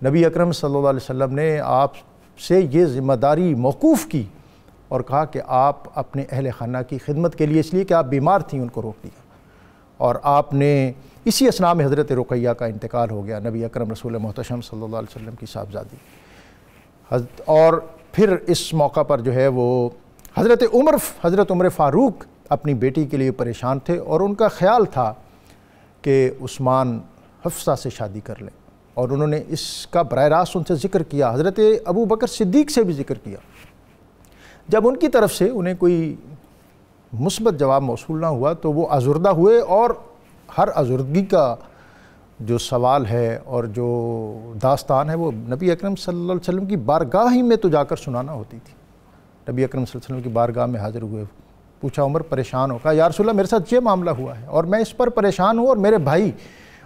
نبی اکرم صلی اللہ علیہ وسلم نے آپ سے یہ ذمہ داری موقوف کی اور کہا کہ آپ اپنے اہل خانہ کی خدمت کے لیے، اس لیے کہ آپ بیمار تھیں، ان کو روک دیا، اور آپ نے اسی اثناء میں حضرت رقیہ کا انتقال ہو گیا، نبی اکرم رسول محتشم صلی اللہ علیہ وسلم کی صاحبزادی۔ اور پھر اس موقع پر جو ہے وہ حضرت عمر فاروق اپنی بیٹی کے لیے پریشان تھے، اور ان کا خیال تھا کہ عثمان حفصہ سے شادی کر لیں، اور انہوں نے اس کا براہ راست ان سے ذکر کیا، حضرت ابوبکر صدیق سے بھی ذکر کیا۔ جب ان کی طرف سے انہیں کوئی مثبت جواب موصول نہ ہوا تو وہ آزردہ ہوئے، اور ہر آزردگی کا جو سوال ہے اور جو داستان ہے وہ نبی اکرم صلی اللہ علیہ وسلم کی بارگاہ ہی میں تو جا کر سنانا ہوتی تھی۔ نبی اکرم صلی اللہ علیہ وسلم کی بارگاہ میں حاضر ہوئے، پوچھا، عمر پریشان ہو، کہا یا رسول اللہ میرے ساتھ یہ معاملہ ہوا ہے اور میں اس پر پریشان ہوں، اور میرے بھائی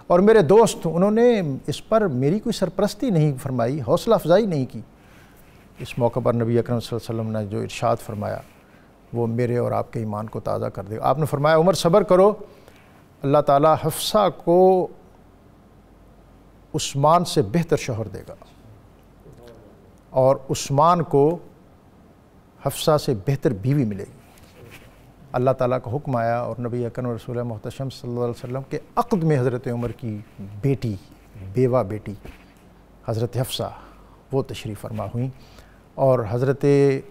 اور میرے دوست انہوں نے اس پر میری کوئی سرپرستی نہیں فرمائی، حوصلہ افزائی نہیں کی۔ اس موقع پر نبی اکرم صلی اللہ علیہ وسلم نے جو ارشاد فرمایا وہ میرے اور آپ کے ایمان کو تازہ کر دے گا۔ آپ نے فرمایا عمر صبر کرو، اللہ تعالیٰ حفصہ کو عثمان سے بہتر شوہر دے گا، اور عثمان کو حفصہ سے بہتر بیوی ملے گی۔ اللہ تعالیٰ کا حکم آیا، اور نبی اکرم رسول محتشم صلی اللہ علیہ وسلم کے عقد میں حضرت عمر کی بیٹی، بیوہ بیٹی حضرت حفصہ وہ تشریف فرما ہوئیں، اور حضرت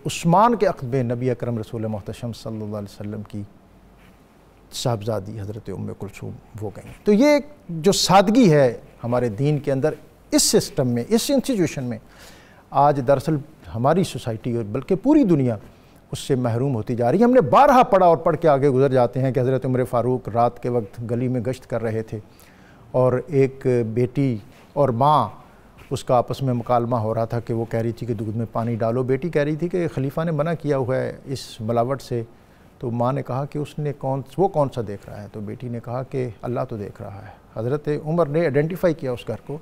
عثمان کے عقد میں نبی اکرم رسول محتشم صلی اللہ علیہ وسلم کی صاحبزادی حضرت ام کلثوم وہ گئیں۔ تو یہ جو سادگی ہے ہمارے دین کے اندر، اس سسٹم میں، اس انسٹیٹیوشن میں، آج دراصل ہماری سوسائٹی اور بلکہ پوری دنیا اس سے محروم ہوتی جا رہی ہے۔ ہم نے بارہا پڑھا اور پڑھ کے آگے گزر جاتے ہیں کہ حضرت عمر فاروق رات کے وقت گلی میں گشت کر رہے تھے، اور ایک بیٹی اور ماں، اس کا آپس میں مکالمہ ہو رہا تھا کہ وہ کہہ رہی تھی کہ دودھ میں پانی ڈالو، بیٹی کہہ رہی تھی کہ خلیفہ نے منع کیا ہوا ہے اس ملاوٹ سے، تو ماں نے کہا کہ اس نے وہ کون سا دیکھ رہا ہے؟ تو بیٹی نے کہا کہ اللہ تو دیکھ رہا ہے۔ حضرت عمر نے آئیڈینٹیفائی کیا اس گھر کو،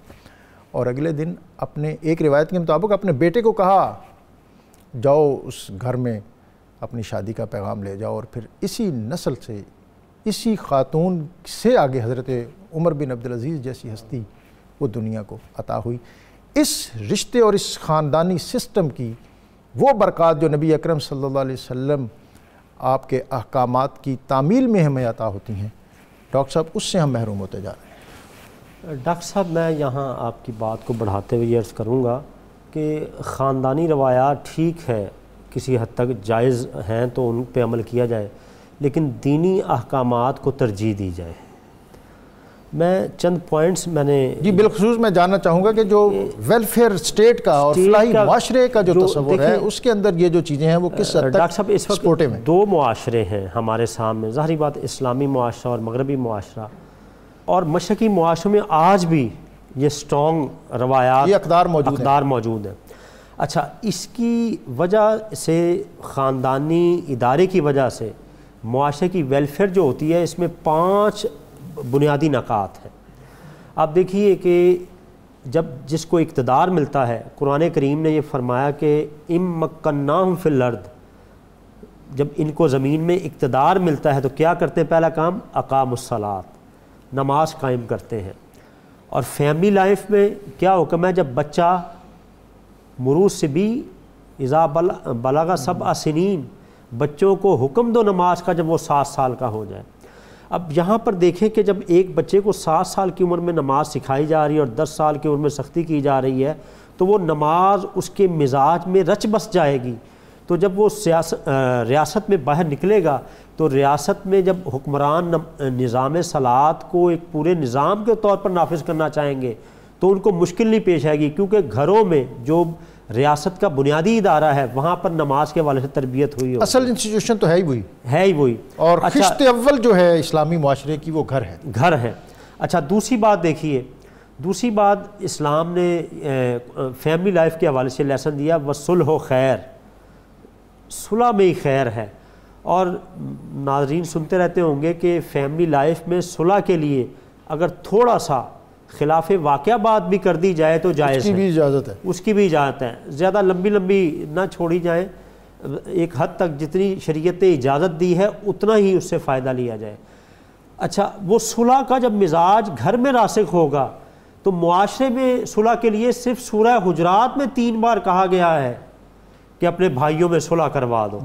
اور اگلے دن اپنے ایک روایت کے مطابق اپنے بیٹے کو کہا جاؤ اس گھر میں اپنی شادی کا پیغام لے جاؤ، اور پھر اسی نسل سے اسی خاتون سے آگے حضرت عمر بن عبدالعزیز جیسی ہستی وہ دنیا کو عطا ہوئی۔ اس رشتے اور اس خاندانی سسٹم کی وہ برکات جو نبی اکرم صلی اللہ علیہ وسلم آپ کے احکامات کی تعمیل میں ہمیں عطا ہوتی ہیں، ڈاکٹر صاحب اس سے ہم محروم ہوتے جا رہے ہیں۔ ڈاکٹر صاحب میں یہاں آپ کی بات کو بڑھاتے ہوئے عرض کروں گا کہ خاندانی روایات ٹھیک ہے، کسی حد تک جائز ہیں تو ان پہ عمل کیا جائے، لیکن دینی احکامات کو ترجیح دی جائے۔ میں چند پوائنٹس میں نے جی بالخصوص میں جاننا چاہوں گا کہ جو ویلفیئر اسٹیٹ کا اور فلاحی معاشرے کا جو تصور ہے اس کے اندر یہ جو چیزیں ہیں وہ کس حد ڈاکٹر صاحب اس تک وقت دو معاشرے ہیں ہمارے سامنے، ظاہری بات اسلامی معاشرہ اور مغربی معاشرہ، اور مشرقی معاشروں میں آج بھی یہ سٹرونگ روایات، یہ اقدار موجود ہیں۔ اچھا، اس کی وجہ سے، خاندانی ادارے کی وجہ سے معاشرے کی ویلفیئر جو ہوتی ہے، اس میں 5 بنیادی نکات ہیں۔ آپ دیکھیے کہ جب جس کو اقتدار ملتا ہے، قرآن کریم نے یہ فرمایا کہ ام مکناہم فی الارض، جب ان کو زمین میں اقتدار ملتا ہے تو کیا کرتے ہیں؟ پہلا کام اقام الصلاۃ، نماز قائم کرتے ہیں۔ اور فیملی لائف میں کیا حکم ہے؟ جب بچہ مروء صبی اذا بلغ 7 سنین، بچوں کو حکم دو نماز کا جب وہ 7 سال کا ہو جائے۔ اب یہاں پر دیکھیں کہ جب ایک بچے کو 7 سال کی عمر میں نماز سکھائی جا رہی ہے اور 10 سال کی عمر میں سختی کی جا رہی ہے، تو وہ نماز اس کے مزاج میں رچ بس جائے گی۔ تو جب وہ ریاست میں باہر نکلے گا تو ریاست میں جب حکمران نظام صلاۃ کو ایک پورے نظام کے طور پر نافذ کرنا چاہیں گے تو ان کو مشکل نہیں پیش آئے گی، کیونکہ گھروں میں جو ریاست کا بنیادی ادارہ ہے وہاں پر نماز کے حوالے سے تربیت ہوئی ہوگی۔ اصل انسٹیٹیوشن تو ہے ہی وہی، اور خشت اول جو ہے اسلامی معاشرے کی وہ گھر ہے۔ اچھا، دوسری بات دیکھیے، دوسری بات اسلام نے فیملی لائف کے حوالے سے لیسن دیا، وَصُلْحُ خیر، صلح میں ہی خیر ہے۔ اور ناظرین سنتے رہتے ہوں گے کہ فیملی لائف میں صلح کے لیے اگر تھوڑا سا خلاف واقعہ بات بھی کر دی جائے تو جائز ہے، اس کی بھی اجازت ہے، اس کی بھی اجازت ہے۔ زیادہ لمبی نہ چھوڑی جائیں، ایک حد تک جتنی شریعت اجازت دی ہے اتنا ہی اس سے فائدہ لیا جائے۔ اچھا، وہ صلح کا جب مزاج گھر میں راسخ ہوگا تو معاشرے میں صلح کے لیے صرف سورہ حجرات میں 3 بار کہا گیا ہے کہ اپنے بھائیوں میں صلح کروا دو۔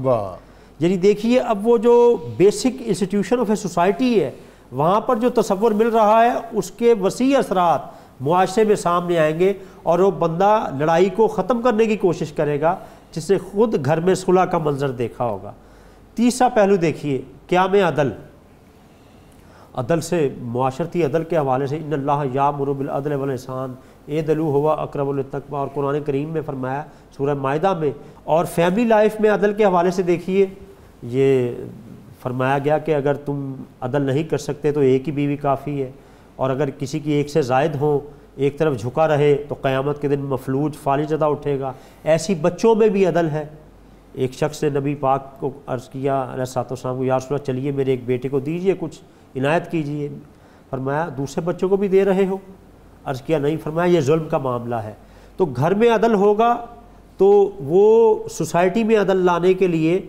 یعنی دیکھیے اب وہ جو basic institution of a society ہے وہاں پر جو تصور مل رہا ہے اس کے وسیع اثرات معاشرے میں سامنے آئیں گے، اور وہ بندہ لڑائی کو ختم کرنے کی کوشش کرے گا جس نے خود گھر میں صلح کا منظر دیکھا ہوگا۔ تیسرا پہلو دیکھیے، قیام عدل سے، معاشرتی عدل کے حوالے سے، ان اللہ یامر بالعدل والاحسان اعدلوا هو اقرب للتقوی، اور قرآن کریم میں فرمایا سورہ مائدہ میں۔ اور فیملی لائف میں عدل کے حوالے سے دیکھیے، یہ فرمایا گیا کہ اگر تم عدل نہیں کر سکتے تو ایک ہی بیوی کافی ہے، اور اگر کسی کی ایک سے زائد ہوں، ایک طرف جھکا رہے تو قیامت کے دن مفلوج فالج ادا اٹھے گا۔ ایسی بچوں میں بھی عدل ہے۔ ایک شخص نے نبی پاک کو عرض کیا علیہ الصلوۃ والسلام کو، یا رسول اللہ چلیے میرے ایک بیٹے کو دیجئے، کچھ عنایت کیجئے۔ فرمایا دوسرے بچوں کو بھی دے رہے ہو؟ عرض کیا نہیں۔ فرمایا یہ ظلم کا معاملہ ہے۔ تو گھر میں عدل ہوگا تو وہ سوسائٹی میں عدل لانے کے لیے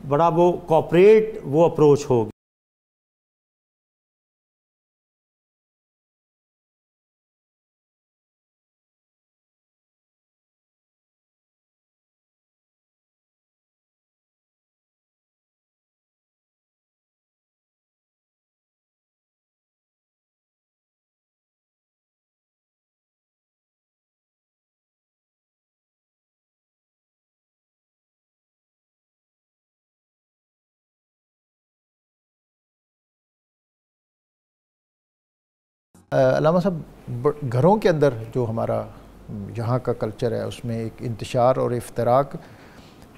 بڑا وہ کوآپریٹ وہ اپروچ ہوگی۔ علامہ صاحب، گھروں کے اندر جو ہمارا یہاں کا کلچر ہے اس میں ایک انتشار اور افتراق،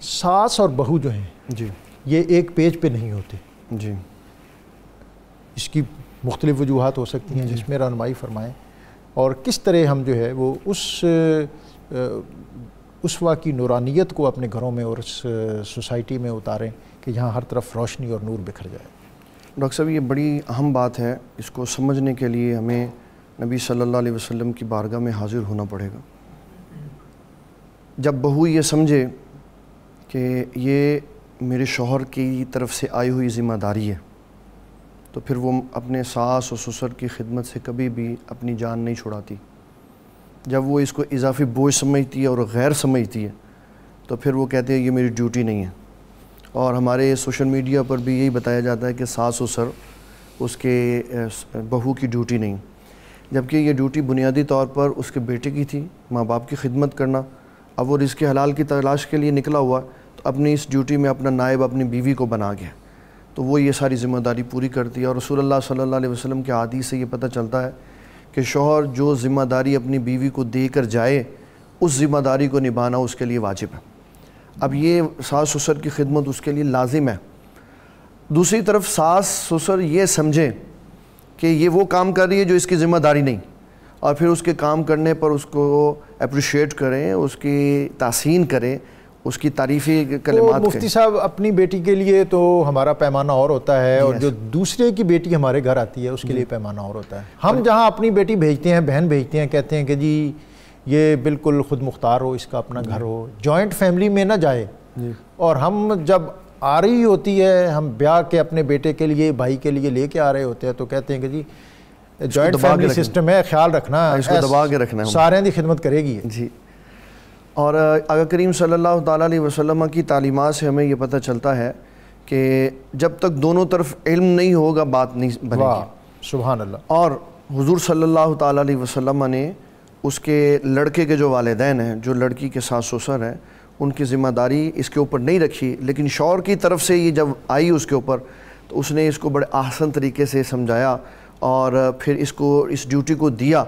ساس اور بہو جو ہیں جی یہ ایک پیج پہ نہیں ہوتے جی، اس کی مختلف وجوہات ہو سکتی ہیں جس میں رہنمائی فرمائیں، اور کس طرح ہم جو ہے وہ اسوہ کی نورانیت کو اپنے گھروں میں اور اس سوسائٹی میں اتاریں کہ یہاں ہر طرف روشنی اور نور بکھر جائے۔ ڈاکٹر صاحب یہ بڑی اہم بات ہے، اس کو سمجھنے کے لیے ہمیں نبی صلی اللہ علیہ وسلم کی بارگاہ میں حاضر ہونا پڑے گا۔ جب بہو یہ سمجھے کہ یہ میرے شوہر کی طرف سے آئی ہوئی ذمہ داری ہے تو پھر وہ اپنے ساس و سسر کی خدمت سے کبھی بھی اپنی جان نہیں چھڑاتی. جب وہ اس کو اضافی بوجھ سمجھتی ہے اور غیر سمجھتی ہے تو پھر وہ کہتے ہیں یہ میری ڈیوٹی نہیں ہے. اور ہمارے سوشل میڈیا پر بھی یہی بتایا جاتا ہے کہ ساس و سسر اس کے بہو کی ڈیوٹی نہیں، جبکہ یہ ڈیوٹی بنیادی طور پر اس کے بیٹے کی تھی، ماں باپ کی خدمت کرنا. اب وہ رزق حلال کی تلاش کے لیے نکلا ہوا تو اپنی اس ڈیوٹی میں اپنا نائب اپنی بیوی کو بنا گیا، تو وہ یہ ساری ذمہ داری پوری کرتی ہے. اور رسول اللہ صلی اللہ علیہ وسلم کے حدیث سے یہ پتہ چلتا ہے کہ شوہر جو ذمہ داری اپنی بیوی کو دے کر جائے اس ذمہ داری کو نبھانا اس کے لیے واجب ہے. اب یہ ساس سسر کی خدمت اس کے لیے لازم ہے. دوسری طرف ساس سسر یہ سمجھے کہ یہ وہ کام کر رہی ہے جو اس کی ذمہ داری نہیں، اور پھر اس کے کام کرنے پر اس کو اپریشیٹ کریں، اس کی تحسین کریں، اس کی تعریفی کلمات. مفتی صاحب اپنی بیٹی کے لیے تو ہمارا پیمانہ اور ہوتا ہے، اور جو دوسرے کی بیٹی ہمارے گھر آتی ہے اس کے لیے پیمانہ اور ہوتا ہے. ہم جہاں اپنی بیٹی بھیجتے ہیں، بہن بھیجتے ہیں، کہتے ہیں کہ جی یہ بالکل خود مختار ہو، اس کا اپنا گھر ہو، جوائنٹ فیملی میں نہ جائے. اور ہم جب آ رہی ہوتی ہے، ہم بیاہ کے اپنے بیٹے کے لیے بھائی کے لیے لے کے آ رہے ہوتے ہیں تو کہتے ہیں کہ جی جوائنٹ فیملی سسٹم ہے، خیال رکھنا، اس کو دبا کے رکھنا ہے، سارے دی خدمت کرے گی. جی. اور آقا کریم صلی اللہ تعالیٰ علیہ وسلم کی تعلیمات سے ہمیں یہ پتہ چلتا ہے کہ جب تک دونوں طرف علم نہیں ہوگا بات نہیں بنے گی. سبحان اللہ. اور حضور صلی اللہ تعالیٰ علیہ وسلم نے اس کے لڑکے کے جو والدین ہیں، جو لڑکی کے ساس سسر ہیں، ان کی ذمہ داری اس کے اوپر نہیں رکھی، لیکن شوہر کی طرف سے یہ جب آئی اس کے اوپر تو اس نے اس کو بڑے احسن طریقے سے سمجھایا اور پھر اس کو اس ڈیوٹی کو دیا.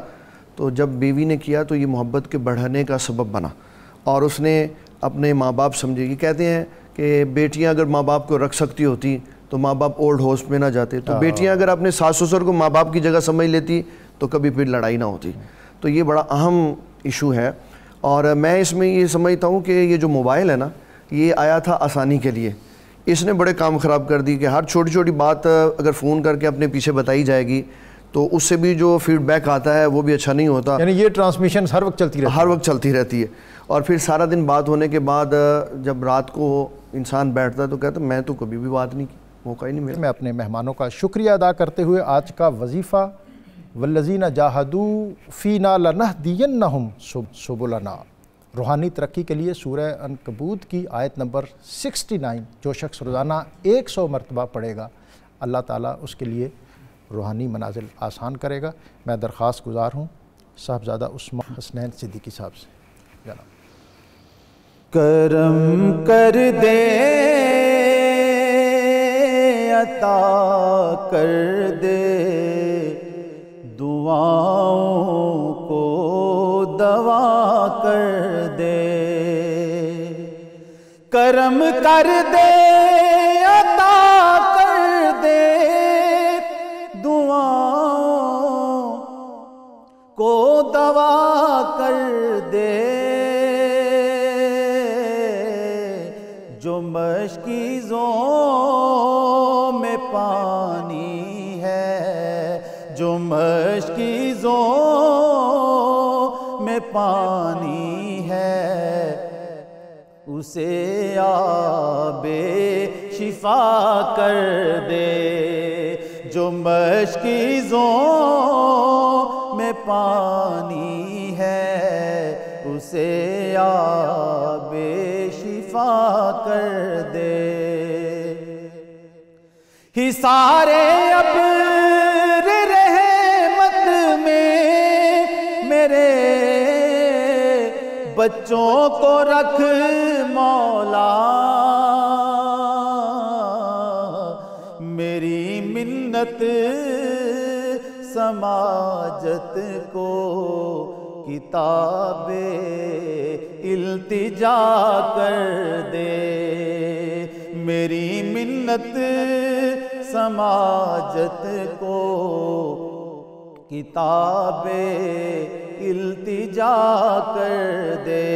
تو جب بیوی نے کیا تو یہ محبت کے بڑھنے کا سبب بنا، اور اس نے اپنے ماں باپ سمجھے. یہ کہتے ہیں کہ بیٹیاں اگر ماں باپ کو رکھ سکتی ہوتی تو ماں باپ اولڈ ہوسٹ میں نہ جاتے، تو بیٹیاں اگر اپنے ساس سسر کو ماں باپ کی جگہ سمجھ لیتی تو کبھی پھر لڑائی نہ ہوتی. تو یہ بڑا اہم ایشو ہے. اور میں اس میں یہ سمجھتا ہوں کہ یہ جو موبائل ہے نا، یہ آیا تھا آسانی کے لیے. اس نے بڑے کام خراب کر دی کہ ہر چھوٹی چھوٹی بات اگر فون کر کے اپنے پیچھے بتائی جائے گی تو اس سے بھی جو فیڈ بیک آتا ہے وہ بھی اچھا نہیں ہوتا. یعنی یہ ٹرانسمیشن ہر وقت چلتی رہتی ہے. اور پھر سارا دن بات ہونے کے بعد جب رات کو انسان بیٹھتا ہے تو کہتا ہے میں تو کبھی بھی بات نہیں کی، موقع ہی نہیں ملا. میں اپنے مہمانوں کا شکریہ ادا کرتے ہوئے آج کا وظیفہ والذین جاہدوا فینا لنہدینہم سبلنا، روحانی ترقی کے لیے سورہ عنکبوت کی آیت نمبر 69 جو شخص روزانہ 100 مرتبہ پڑھے گا اللہ تعالیٰ اس کے لیے روحانی منازل آسان کرے گا. میں درخواست گزار ہوں صاحبزادہ عثمان حسنین صدیقی صاحب سے. جناب کرم کر دے عطا کر دے دعاؤں کو دوا کر دے، کرم کر دے عطا کر دے دعاؤں کو دوا کر دے، جو مشکیزوں میں پانی ہے، جو مشکیزوں میں پانی ہے، اسے آب شفا کر دے، جو مشکیزوں میں پانی ہے، اسے آب شفا کر دے. حصارِ ابر رحمت میں میرے بچوں کو رکھ مولا، میری منت سماجت کو کتاب التجا کر دے، میری منت سماجت کو کتاب التجا کر دے.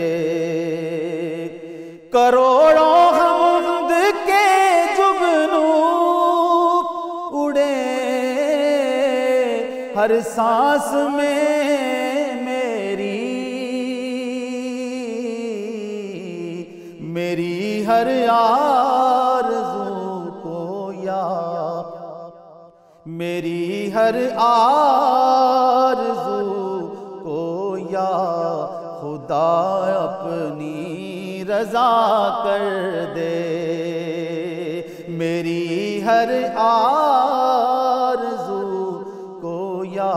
کروڑوں حمد کے جگنو اڑے ہر سانس میں میری ہر آرزو کو یا میری ہر آرزو کو یا خدا اپنی رضا کر دے، میری ہر آرزو کو یا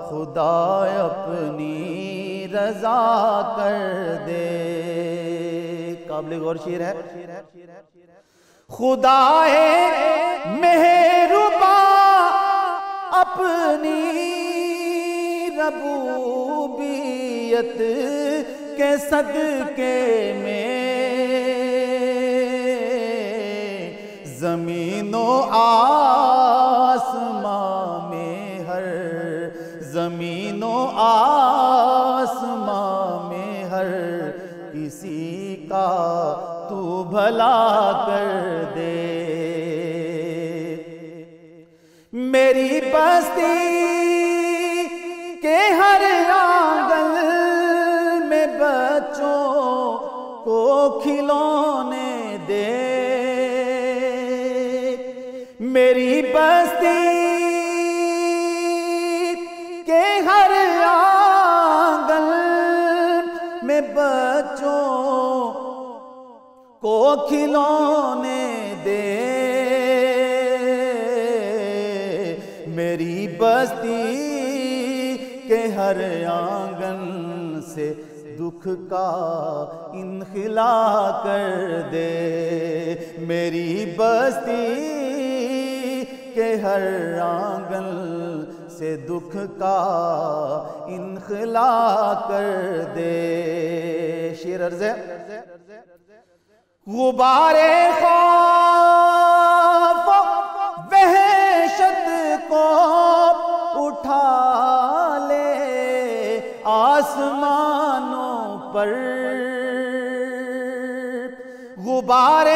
خدا اپنی رضا کر دے۔ قابل غور شعر ہے۔ خدائے مہرباں اپنی ربوبیت کے صدقے میں زمین و آسمان میں ہر، زمین و آسمان میں ہر کسی کا تو بھلا کر دے۔ میری بستی کے ہر آنگن میں بچوں کو کھلونے دے، میری بستی کے ہر آنگن میں بچوں کو کھلونے دے، میری بستی کے ہر آنگن سے دکھ کا انخلا کر دے، میری بستی کے ہر آنگن سے دکھ کا انخلا کر دے۔ شعر عرض ہے۔ غبار خوف وحشت کو اٹھا لے آسمانوں پر، غبار